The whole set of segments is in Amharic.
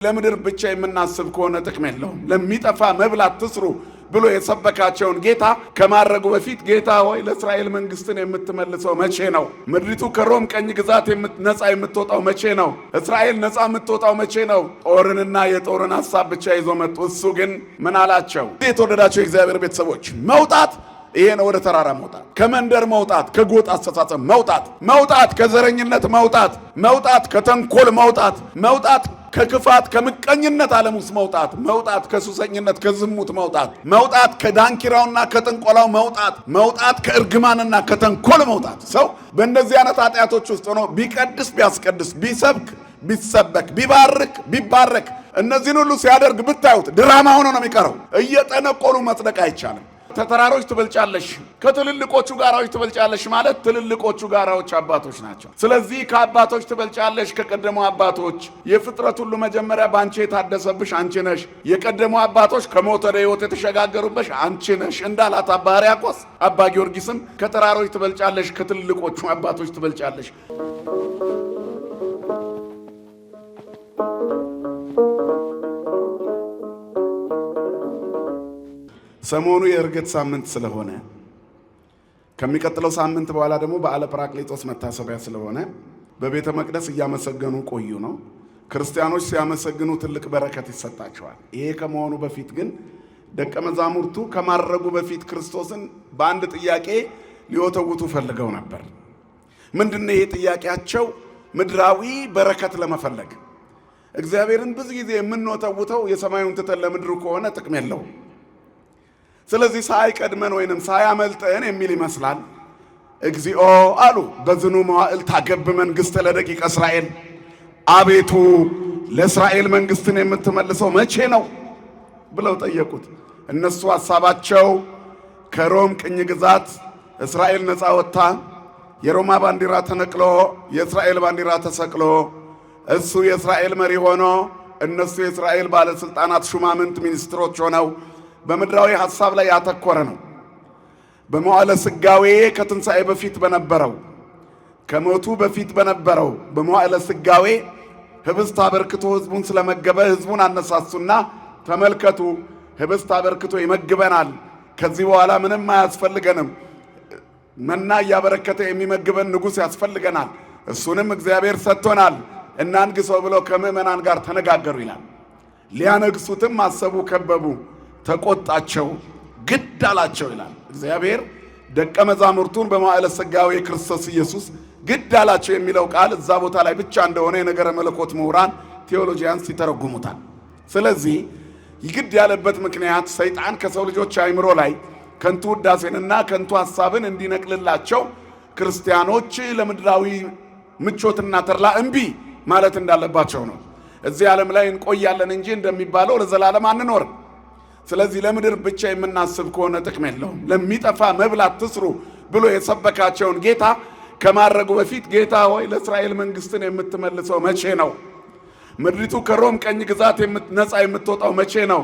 ለምድር ብቻ የምናስብ ከሆነ ጥቅም የለውም። ለሚጠፋ መብላት ትስሩ ብሎ የሰበካቸውን ጌታ ከማድረጉ በፊት ጌታ ሆይ ለእስራኤል መንግስትን የምትመልሰው መቼ ነው? ምድሪቱ ከሮም ቀኝ ግዛት ነፃ የምትወጣው መቼ ነው? እስራኤል ነፃ የምትወጣው መቼ ነው? ጦርንና የጦርን ሐሳብ ብቻ ይዞ መጡ። እሱ ግን ምን አላቸው? የተወደዳቸው የእግዚአብሔር ቤተሰቦች መውጣት ይሄ ነው። ወደ ተራራ መውጣት፣ ከመንደር መውጣት፣ ከጎጥ አስተሳሰብ መውጣት፣ ከዘረኝነት መውጣት፣ ከተንኮል መውጣት፣ ከክፋት ከምቀኝነት ዓለም ውስጥ መውጣት፣ ከሱሰኝነት ከዝሙት መውጣት፣ ከዳንኪራውና ከጥንቆላው መውጣት፣ ከእርግማንና ከተንኮል መውጣት። ሰው በእንደዚህ አይነት ኃጢአቶች ውስጥ ሆኖ ቢቀድስ ቢያስቀድስ ቢሰብክ ቢሰበክ ቢባረክ እነዚህን ሁሉ ሲያደርግ ብታዩት ድራማ ሆኖ ነው የሚቀረው። እየጠነቆሉ መጽደቅ አይቻልም። ከተራሮች ትበልጫለሽ፣ ከትልልቆቹ ጋራዎች ትበልጫለሽ ማለት ትልልቆቹ ጋራዎች አባቶች ናቸው። ስለዚህ ከአባቶች ትበልጫለሽ፣ ከቀደሙ አባቶች። የፍጥረት ሁሉ መጀመሪያ በአንቺ የታደሰብሽ አንቺ ነሽ። የቀደሙ አባቶች ከሞት ወደ ሕይወት የተሸጋገሩብሽ አንቺ ነሽ እንዳላት አባ ሕርያቆስ፣ አባ ጊዮርጊስም ከተራሮች ትበልጫለሽ፣ ከትልልቆቹ አባቶች ትበልጫለሽ። ሰሞኑ የዕርገት ሳምንት ስለሆነ ከሚቀጥለው ሳምንት በኋላ ደግሞ በዓለ ጰራቅሊጦስ መታሰቢያ ስለሆነ በቤተ መቅደስ እያመሰገኑ ቆዩ ነው። ክርስቲያኖች ሲያመሰግኑ ትልቅ በረከት ይሰጣቸዋል። ይሄ ከመሆኑ በፊት ግን ደቀ መዛሙርቱ ከማረጉ በፊት ክርስቶስን በአንድ ጥያቄ ሊወተውቱ ፈልገው ነበር። ምንድነው ይሄ ጥያቄያቸው? ምድራዊ በረከት ለመፈለግ። እግዚአብሔርን ብዙ ጊዜ የምንወተውተው የሰማዩን ትተን ለምድሩ ከሆነ ጥቅም የለውም። ስለዚህ ሳይቀድመን ወይንም ሳያመልጠን የሚል ይመስላል። እግዚኦ አሉ በዝኑ መዋዕል ታገብ መንግሥተ ለደቂቀ እስራኤል። አቤቱ ለእስራኤል መንግሥትን የምትመልሰው መቼ ነው ብለው ጠየቁት። እነሱ ሐሳባቸው ከሮም ቅኝ ግዛት እስራኤል ነፃ ወጥታ የሮማ ባንዲራ ተነቅሎ የእስራኤል ባንዲራ ተሰቅሎ እሱ የእስራኤል መሪ ሆኖ እነሱ የእስራኤል ባለስልጣናት ሹማምንት ሚኒስትሮች ሆነው በምድራዊ ሐሳብ ላይ ያተኮረ ነው። በመዋዕለ ሥጋዌ ከትንሣኤ በፊት በነበረው ከሞቱ በፊት በነበረው በመዋዕለ ሥጋዌ ህብስት አበርክቶ ህዝቡን ስለመገበ ህዝቡን አነሳሱና ተመልከቱ ህብስት አበርክቶ ይመግበናል፣ ከዚህ በኋላ ምንም አያስፈልገንም፣ መና እያበረከተ የሚመግበን ንጉሥ ያስፈልገናል፣ እሱንም እግዚአብሔር ሰጥቶናል፣ እናንግሰው ብለው ከምዕመናን ጋር ተነጋገሩ ይላል። ሊያነግሱትም አሰቡ፣ ከበቡ፣ ተቆጣቸው፣ ግድ አላቸው ይላል። እግዚአብሔር ደቀ መዛሙርቱን በመዋዕለ ሥጋዌ ክርስቶስ ኢየሱስ ግድ አላቸው የሚለው ቃል እዛ ቦታ ላይ ብቻ እንደሆነ የነገረ መለኮት ምሁራን ቴዎሎጂያንስ ይተረጉሙታል። ስለዚህ ይግድ ያለበት ምክንያት ሰይጣን ከሰው ልጆች አእምሮ ላይ ከንቱ ውዳሴንና ከንቱ ሐሳብን እንዲነቅልላቸው ክርስቲያኖች ለምድራዊ ምቾትና ተድላ እምቢ ማለት እንዳለባቸው ነው። እዚህ ዓለም ላይ እንቆያለን እንጂ እንደሚባለው ለዘላለም አንኖርም። ስለዚህ ለምድር ብቻ የምናስብ ከሆነ ጥቅም የለውም። ለሚጠፋ መብላት ትስሩ ብሎ የሰበካቸውን ጌታ ከማድረጉ በፊት ጌታ ሆይ ለእስራኤል መንግስትን የምትመልሰው መቼ ነው? ምድሪቱ ከሮም ቀኝ ግዛት ነፃ የምትወጣው መቼ ነው?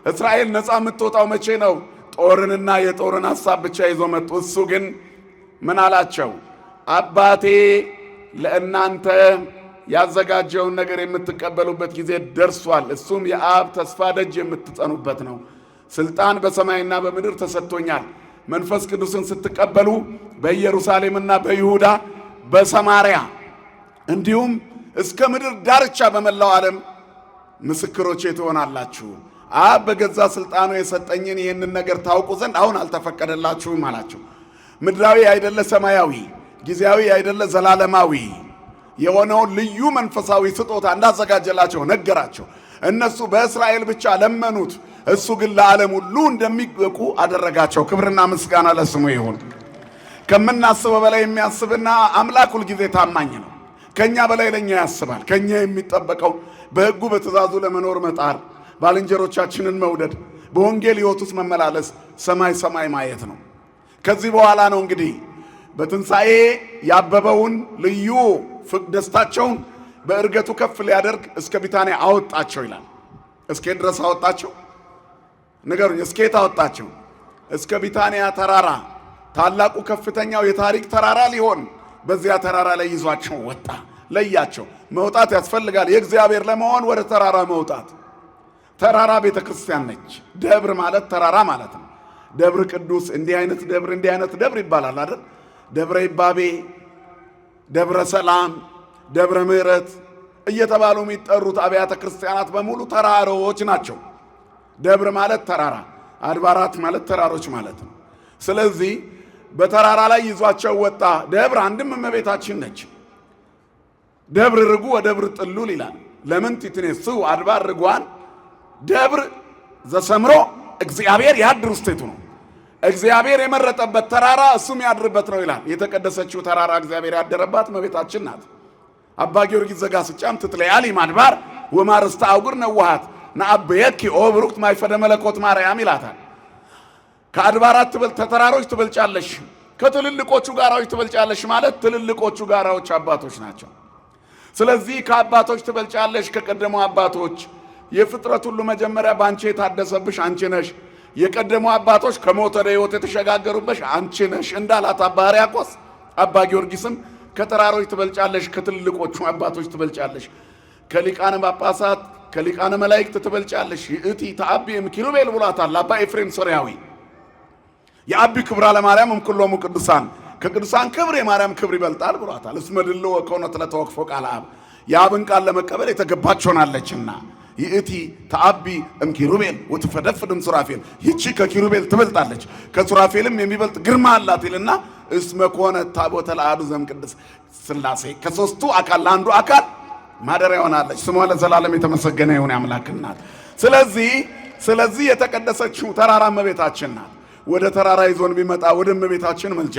እስራኤል ነፃ የምትወጣው መቼ ነው? ጦርንና የጦርን ሐሳብ ብቻ ይዞ መጡ። እሱ ግን ምን አላቸው? አባቴ ለእናንተ ያዘጋጀውን ነገር የምትቀበሉበት ጊዜ ደርሷል። እሱም የአብ ተስፋ ደጅ የምትጸኑበት ነው። ስልጣን በሰማይና በምድር ተሰጥቶኛል። መንፈስ ቅዱስን ስትቀበሉ በኢየሩሳሌምና በይሁዳ በሰማርያ እንዲሁም እስከ ምድር ዳርቻ በመላው ዓለም ምስክሮቼ ትሆናላችሁ። አብ በገዛ ስልጣኑ የሰጠኝን ይህንን ነገር ታውቁ ዘንድ አሁን አልተፈቀደላችሁም አላቸው። ምድራዊ አይደለ ሰማያዊ፣ ጊዜያዊ አይደለ ዘላለማዊ የሆነውን ልዩ መንፈሳዊ ስጦታ እንዳዘጋጀላቸው ነገራቸው። እነሱ በእስራኤል ብቻ ለመኑት፣ እሱ ግን ለዓለም ሁሉ እንደሚበቁ አደረጋቸው። ክብርና ምስጋና ለስሙ ይሁን። ከምናስበው በላይ የሚያስብና አምላክ ሁልጊዜ ታማኝ ነው። ከኛ በላይ ለኛ ያስባል። ከኛ የሚጠበቀው በሕጉ በትእዛዙ ለመኖር መጣር፣ ባልንጀሮቻችንን መውደድ፣ በወንጌል ሕይወት ውስጥ መመላለስ፣ ሰማይ ሰማይ ማየት ነው። ከዚህ በኋላ ነው እንግዲህ በትንሣኤ ያበበውን ልዩ ደስታቸውን በዕርገቱ ከፍ ሊያደርግ እስከ ቢታንያ አወጣቸው ይላል። እስከ ድረስ አወጣቸው? ንገሩኝ፣ እስከ አወጣቸው? እስከ ቢታንያ ተራራ፣ ታላቁ ከፍተኛው የታሪክ ተራራ ሊሆን በዚያ ተራራ ላይ ይዟቸው ወጣ። ለያቸው። መውጣት ያስፈልጋል። የእግዚአብሔር ለመሆን ወደ ተራራ መውጣት። ተራራ ቤተ ክርስቲያን ነች። ደብር ማለት ተራራ ማለት ነው። ደብር ቅዱስ እንዲህ አይነት ደብር ይባላል አይደል? ደብረ ይባቤ፣ ደብረ ሰላም፣ ደብረ ምሕረት እየተባሉ የሚጠሩት አብያተ ክርስቲያናት በሙሉ ተራሮች ናቸው። ደብር ማለት ተራራ፣ አድባራት ማለት ተራሮች ማለት ነው። ስለዚህ በተራራ ላይ ይዟቸው ወጣ። ደብር አንድም እመቤታችን ነች። ደብር ርጉ ወደብር ጥሉል ይላል። ለምን ትትነሱ አድባር ርጓን ደብር ዘሰምሮ እግዚአብሔር ያድር ውስጤቱ ነው። እግዚአብሔር የመረጠበት ተራራ እሱም ያድርበት ነው ይላል። የተቀደሰችው ተራራ እግዚአብሔር ያደረባት እመቤታችን ናት። አባ ጊዮርጊስ ዘጋስጫም ትትለያሊ ማድባር ወማርስተ አውግር ነዋሃት ናአበየኪ ኦ ብሩክት ማይፈደ መለኮት ማርያም ይላታል። ከአድባራት ተራሮች ትበልጫለሽ፣ ከትልልቆቹ ጋራዎች ትበልጫለሽ ማለት ትልልቆቹ ጋራዎች አባቶች ናቸው። ስለዚህ ከአባቶች ትበልጫለሽ፣ ከቀደሙ አባቶች። የፍጥረት ሁሉ መጀመሪያ ባንቺ የታደሰብሽ አንቺ ነሽ። የቀደሙ አባቶች ከሞት ወደ ሕይወት የተሸጋገሩብሽ አንቺ ነሽ እንዳላት አባ ሕርያቆስ፣ አባ ጊዮርጊስም ከተራሮች ትበልጫለሽ፣ ከትልልቆቹ አባቶች ትበልጫለሽ፣ ከሊቃነ ጳጳሳት ከሊቃነ መላእክት ትበልጫለሽ። ይእቲ ተአቢም ኪሩቤል ብሏታል አባ ኤፍሬም ሶርያዊ። የአቢ ክብራ ለማርያም እምኩሎሙ ቅዱሳን፣ ከቅዱሳን ክብር የማርያም ክብር ይበልጣል ብሏታል። እስመ ድልዎ ከሆነት ለተወክፎ ቃለ አብ፣ የአብን ቃል ለመቀበል የተገባች ሆናለችና። ይእቲ ተአቢ እምኪሩቤል ወትፈደፍድም ሱራፌል፣ ይቺ ከኪሩቤል ትበልጣለች ከሱራፌልም የሚበልጥ ግርማ አላት ይልና እስመ ኮነት ታቦተ ለአሐዱ ዘእምቅድስት ሥላሴ፣ ከሦስቱ አካል ለአንዱ አካል ማደሪያ ሆናለች። ስሟ ለዘላለም የተመሰገነ ይሁን የአምላክ እናት። ስለዚህ የተቀደሰችው ተራራ እመቤታችን ናት። ወደ ተራራ ይዞን ቢመጣ ወደ እመቤታችን መልጃ፣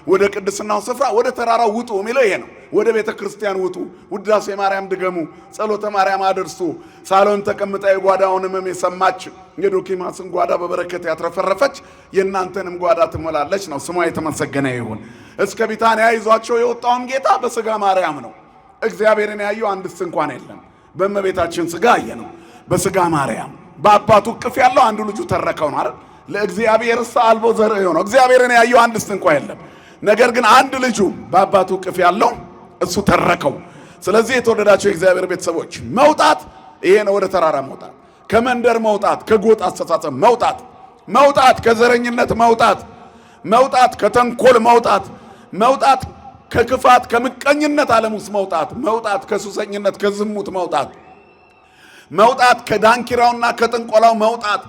ወደ ቅድስናው ስፍራ ወደ ተራራው ውጡ የሚለው ይሄ ነው። ወደ ቤተ ክርስቲያን ውጡ፣ ውዳሴ ማርያም ድገሙ፣ ጸሎተ ማርያም አድርሱ። ሳሎን ተቀምጣ የጓዳውን ሕመም የሰማች የዶኪማስን ጓዳ በበረከት ያትረፈረፈች የእናንተንም ጓዳ ትሞላለች ነው። ስሟ የተመሰገነ ይሁን። እስከ ቢታንያ ይዟቸው የወጣውን ጌታ በሥጋ ማርያም ነው። እግዚአብሔርን ያየው አንድስ እንኳን የለም። በእመቤታችን ሥጋ አየ ነው። በሥጋ ማርያም በአባቱ እቅፍ ያለው አንዱ ልጁ ተረከው ነው አይደል? ለእግዚአብሔርስ አልቦ ዘርእ ነው። እግዚአብሔርን ያየው አንድስ እንኳን የለም። ነገር ግን አንድ ልጁ በአባቱ እቅፍ ያለው እሱ ተረከው። ስለዚህ የተወደዳቸው የእግዚአብሔር ቤተሰቦች መውጣት ይሄ ነው። ወደ ተራራ መውጣት፣ ከመንደር መውጣት፣ ከጎጥ አስተሳሰብ መውጣት፣ ከዘረኝነት መውጣት፣ ከተንኮል መውጣት፣ ከክፋት ከምቀኝነት ዓለም ውስጥ መውጣት፣ ከሱሰኝነት ከዝሙት መውጣት፣ ከዳንኪራውና ከጥንቆላው መውጣት፣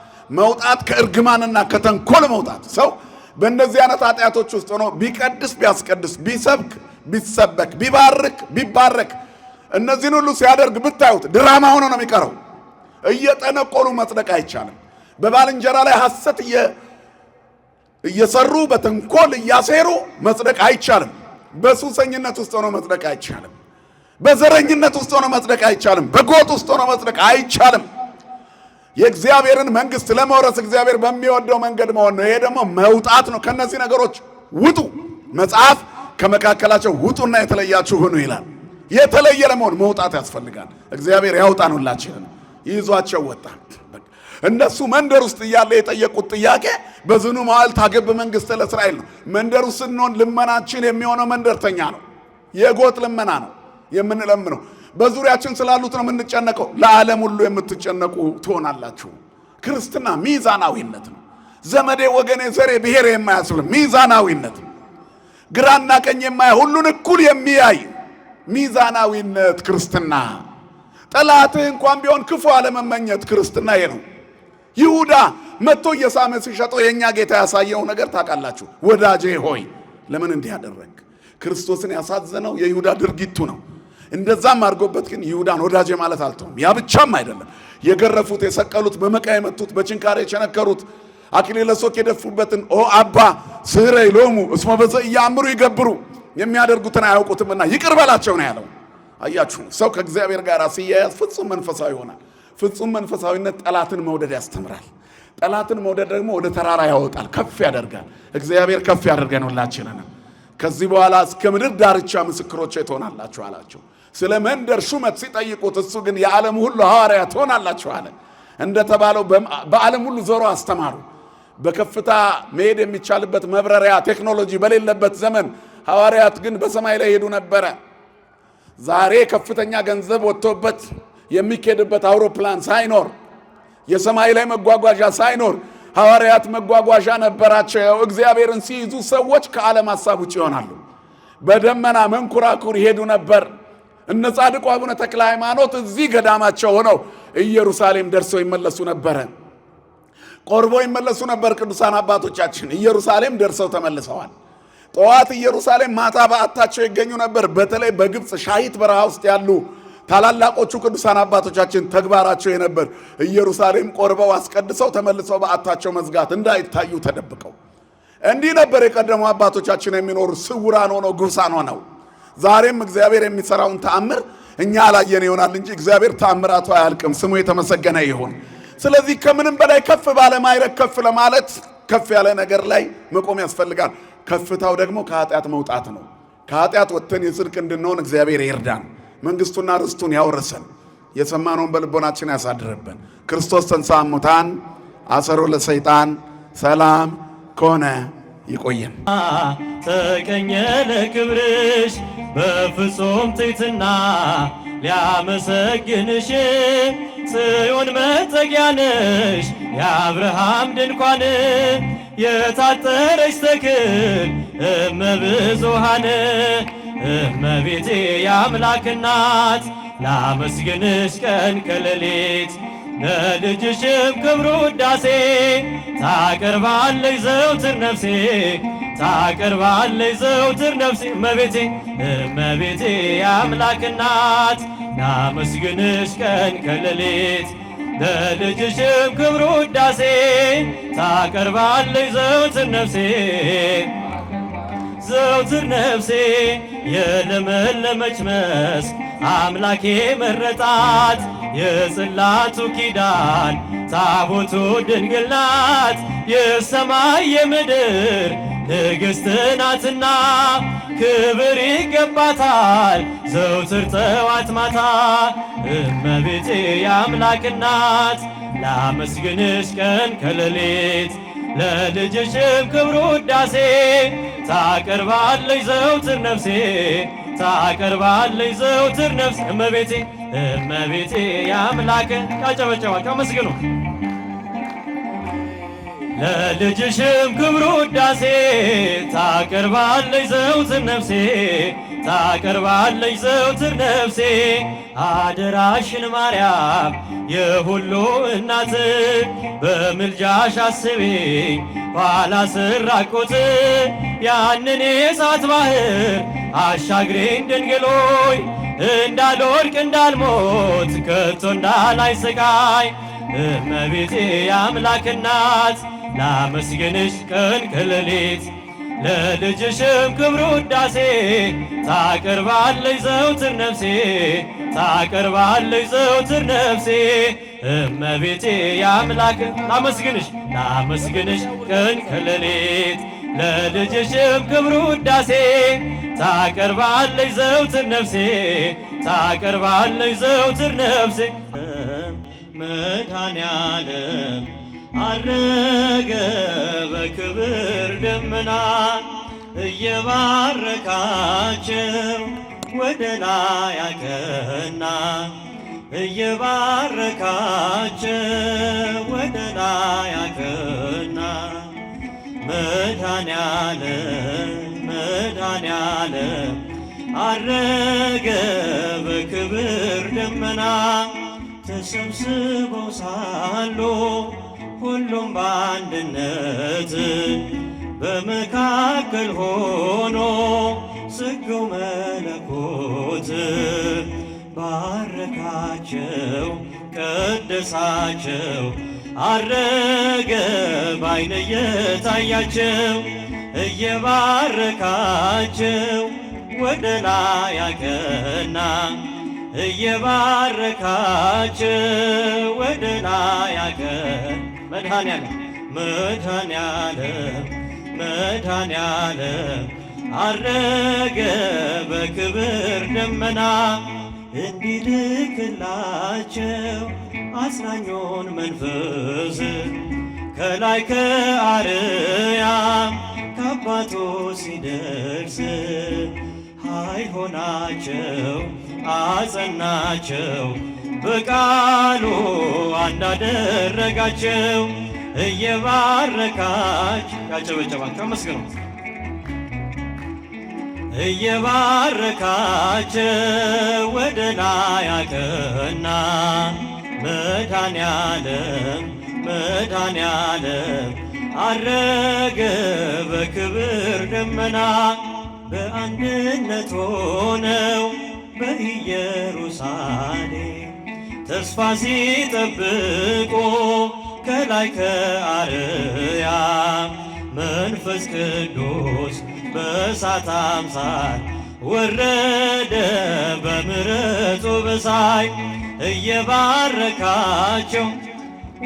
ከእርግማንና ከተንኮል መውጣት። ሰው በእንደዚህ አይነት ኃጢአቶች ውስጥ ሆኖ ቢቀድስ ቢያስቀድስ ቢሰብክ ቢሰበክ ቢባረክ እነዚህን ሁሉ ሲያደርግ ብታዩት ድራማ ሆኖ ነው የሚቀረው። እየጠነቆሉ መጽደቅ አይቻልም። በባልንጀራ ላይ ሐሰት እየሰሩ በተንኮል እያሴሩ መጽደቅ አይቻልም። በሱሰኝነት ውስጥ ሆኖ መጽደቅ አይቻልም። በዘረኝነት ውስጥ ሆኖ መጽደቅ አይቻልም። በጎጥ ውስጥ ሆኖ መጽደቅ አይቻልም። የእግዚአብሔርን መንግሥት ለመውረስ እግዚአብሔር በሚወደው መንገድ መሆን ነው። ይሄ ደግሞ መውጣት ነው። ከነዚህ ነገሮች ውጡ። መጽሐፍ ከመካከላቸው ውጡና የተለያችሁ ሁኑ ይላል። የተለየ ለመሆን መውጣት ያስፈልጋል። እግዚአብሔር ያውጣን ሁላችንን። ይዟቸው ወጣ። እነሱ መንደር ውስጥ እያለ የጠየቁት ጥያቄ በዝኑ መዋዕል ታገብ መንግሥተ ለእስራኤል ነው። መንደር ውስጥ ስንሆን ልመናችን የሚሆነው መንደርተኛ ነው። የጎጥ ልመና ነው የምንለምነው። በዙሪያችን ስላሉት ነው የምንጨነቀው። ለዓለም ሁሉ የምትጨነቁ ትሆናላችሁ። ክርስትና ሚዛናዊነት ነው። ዘመዴ፣ ወገኔ፣ ዘሬ፣ ብሔሬ የማያስብል ሚዛናዊነት ነው። ግራና ቀኝ የማያይ ሁሉን እኩል የሚያይ ሚዛናዊነት ክርስትና። ጠላትህ እንኳን ቢሆን ክፉ አለመመኘት ክርስትና ይሄ ነው። ይሁዳ መጥቶ እየሳመ ሲሸጠው የእኛ ጌታ ያሳየው ነገር ታውቃላችሁ። ወዳጄ ሆይ ለምን እንዲህ ያደረግ? ክርስቶስን ያሳዘነው የይሁዳ ድርጊቱ ነው። እንደዛም አድርጎበት ግን ይሁዳን ወዳጄ ማለት አልተውም። ያ ብቻም አይደለም። የገረፉት፣ የሰቀሉት፣ በመቃ የመቱት፣ በችንካር የቸነከሩት፣ አክሊለ ሦክ የደፉበትን ኦ አባ ስሕረይ ሎሙ እስመ በዘ ኢያእምሩ ይገብሩ፣ የሚያደርጉትን አያውቁትምና ይቅር በላቸው ነው ያለው። አያችሁ፣ ሰው ከእግዚአብሔር ጋር ሲያያዝ ፍጹም መንፈሳዊ ይሆናል። ፍጹም መንፈሳዊነት ጠላትን መውደድ ያስተምራል። ጠላትን መውደድ ደግሞ ወደ ተራራ ያወጣል፣ ከፍ ያደርጋል። እግዚአብሔር ከፍ ያደርገን ሁላችንን። ከዚህ በኋላ እስከ ምድር ዳርቻ ምስክሮቼ ትሆናላችሁ አላቸው። ስለ መንደር ሹመት ሲጠይቁት እሱ ግን የዓለም ሁሉ ሐዋርያ ትሆናላችሁ አለ። እንደተባለው በዓለም ሁሉ ዞሮ አስተማሩ። በከፍታ መሄድ የሚቻልበት መብረሪያ ቴክኖሎጂ በሌለበት ዘመን ሐዋርያት ግን በሰማይ ላይ ሄዱ ነበረ። ዛሬ ከፍተኛ ገንዘብ ወጥቶበት የሚኬድበት አውሮፕላን ሳይኖር የሰማይ ላይ መጓጓዣ ሳይኖር ሐዋርያት መጓጓዣ ነበራቸው። እግዚአብሔርን ሲይዙ ሰዎች ከዓለም ሐሳብ ውጭ ይሆናሉ። በደመና መንኩራኩር ይሄዱ ነበር። እነ ጻድቁ አቡነ ተክለ ሃይማኖት እዚህ ገዳማቸው ሆነው ኢየሩሳሌም ደርሰው ይመለሱ ነበር። ቆርቦ ይመለሱ ነበር። ቅዱሳን አባቶቻችን ኢየሩሳሌም ደርሰው ተመልሰዋል። ጠዋት ኢየሩሳሌም፣ ማታ በዓታቸው ይገኙ ነበር። በተለይ በግብፅ ሻሂት በረሃ ውስጥ ያሉ ታላላቆቹ ቅዱሳን አባቶቻችን ተግባራቸው የነበር ኢየሩሳሌም ቆርበው አስቀድሰው ተመልሰው በዓታቸው መዝጋት፣ እንዳይታዩ ተደብቀው። እንዲህ ነበር የቀደሙ አባቶቻችን የሚኖሩ፣ ስውራን ሆነው ግብሳን ሆነው። ዛሬም እግዚአብሔር የሚሰራውን ተአምር እኛ አላየን ይሆናል እንጂ እግዚአብሔር ተአምራቱ አያልቅም። ስሙ የተመሰገነ ይሁን። ስለዚህ ከምንም በላይ ከፍ ባለ ማዕረግ ከፍ ለማለት ከፍ ያለ ነገር ላይ መቆም ያስፈልጋል። ከፍታው ደግሞ ከኃጢአት መውጣት ነው። ከኃጢአት ወጥተን የጽድቅ እንድንሆን እግዚአብሔር ይርዳን። መንግስቱና ርስቱን ያወርሰን። የሰማነውን በልቦናችን ያሳድርብን። ክርስቶስ ተንሥአ እሙታን አሰሮ ለሰይጣን ሰላም ከሆነ ይቆየን። ተቀኘ ለክብርሽ በፍጹም ትሕትና ሊያመሰግንሽ ጽዮን መጠጊያ ነሽ የአብርሃም ድንኳን የታጠረች ተክል እመብዙኃን እመቤቴ የአምላክ እናት ላመስግንሽ ቀን ከሌሊት ለልጅሽም ክብሩ ውዳሴ ታቀርባለች ዘውትር ነፍሴ ታቀርባለች ዘውትር ነፍሴ እመቤቴ እመቤቴ የአምላክ እናት ላመስግንሽ ቀን ከሌሊት ለልጅሽም ክብሩ ውዳሴ ታቀርባለች ዘውትር ነፍሴ ዘውትር ነፍሴ የለመለመች መስክ አምላኬ መረጣት የጽላቱ ኪዳን ታቦቱ ድንግል ናት የሰማይ የምድር ንግሥት ናትና ክብር ይገባታል ዘውትር ጠዋት ማታ እመቤቴ የአምላክ እናት ላመስግንሽ ቀን ከሌሊት ለልጅሽም ክብሩ ውዳሴ ታቀርባለች ዘውትር ነፍሴ ታቀርባለች ዘውትር ነፍሴ እመቤቴ እመቤቴ የአምላክ ያጨበጨባችሁ አመስግኑ። ለልጅሽም ክብሩ ውዳሴ ታቀርባለች ዘውትር ነፍሴ ታቀርባለች ዘውትር ነፍሴ አደራሽን ማርያም የሁሉ እናት በምልጃሽ አስቢኝ ኋላ ስራቆት ያንን የእሳት ባህር አሻግሬን ድንግሎይ እንዳልወድቅ እንዳልሞት ከቶ እንዳላይ ስቃይ እመቤቴ የአምላክ እናት ላመስግንሽ ቀን ከሌሊት ለልጅሽም ክብሩ ውዳሴ ታቀርባለች ዘውትር ነፍሴ ታቀርባለች ዘውትር ነፍሴ እመቤቴ የአምላክ ላመስግንሽ ቀን ከሌሊት ለልጅሽም ክብሩ ውዳሴ ታቀርባለች ዘውትር ነፍሴ ታቀርባለች ዘውትር ነፍሴ መድኃኔዓለም አረገ በክብር ደመና እየባረካቸው ወደ ላይ አቀና እየባረካቸው ወደ ላይ አቀና መድኃኔዓለም አረገ በክብር ደመና ተሰብስበው ሳሉ ሁሉም በአንድነት በመካከል ሆኖ ስገው መለኮት ባረካቸው ቀደሳቸው አረገ ባይነ የታያቸው እየባረካቸው ወደ ላይ አቀና እየባረካቸው ወደ ላይ አቀና መድኃኔዓለም አረገ በክብር ደመና እንዲልክላቸው አጽናኙን መንፈስ ከላይ ከአርያም ከአባቱ ሲደርስ ኃይል ሆናቸው አጸናቸው፣ በቃሉ አንድ አደረጋቸው። እየባረካች ያጨበጨባቸው አመስግኑ። እየባረካቸው ወደ ላይ አቀና። መድኃኔዓለም መድኃኔዓለም አረገ በክብር ደመና። በአንድነት ሆነው በኢየሩሳሌም ተስፋ ሲጠብቁ ከላይ ከአርያም መንፈስ ቅዱስ በእሳት አምሳል ወረደ በምሕረቱ በሳይ። እየባረካቸው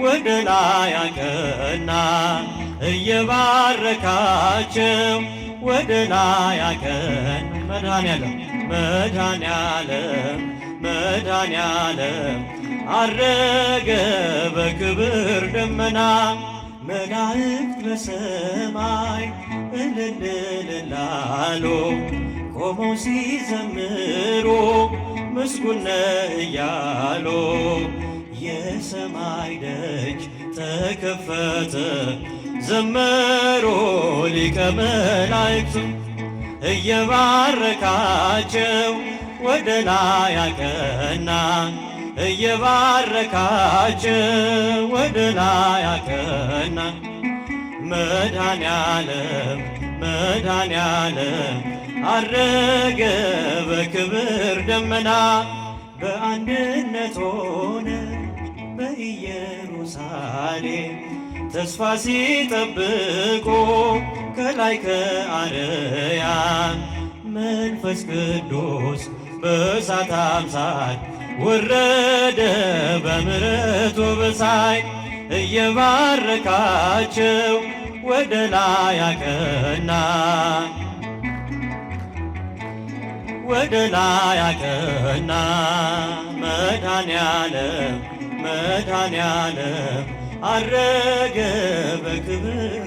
ወደ ላይ አቀና። እየባረካቸው ወደ ላይ አቀና። መድኃኔዓለም መድኃኔዓለም መድኃኔዓለም አረገ በክብር ደመና። መላእክት በሰማይ እልል እልል አሉ፣ ቆመው ሲዘምሩ ምስጉን ነህ እያሉ። የሰማይ ደጅ ተከፈተ፣ ዘመሩ ሊቀ መላእክቱ። እየባረካቸው ወደ ላይ አቀና። እየባረካቸው ወደ ላይ አቀና። መድኃኔዓለም መድኃኔዓለም አረገ በክብር ደመና። በአንድነት ሆነ በኢየሩሳሌም ተስፋ ሲጠብቁ ከላይ ከአርያም መንፈስ ቅዱስ በእሳት አምሳል ወረደ በምሕረቱ በሳይ። እየባረካቸው ወደ ላይ አቀና። ወደ ላይ አቀና። መድኃኔዓለም መድኃኔዓለም አረገ በክብር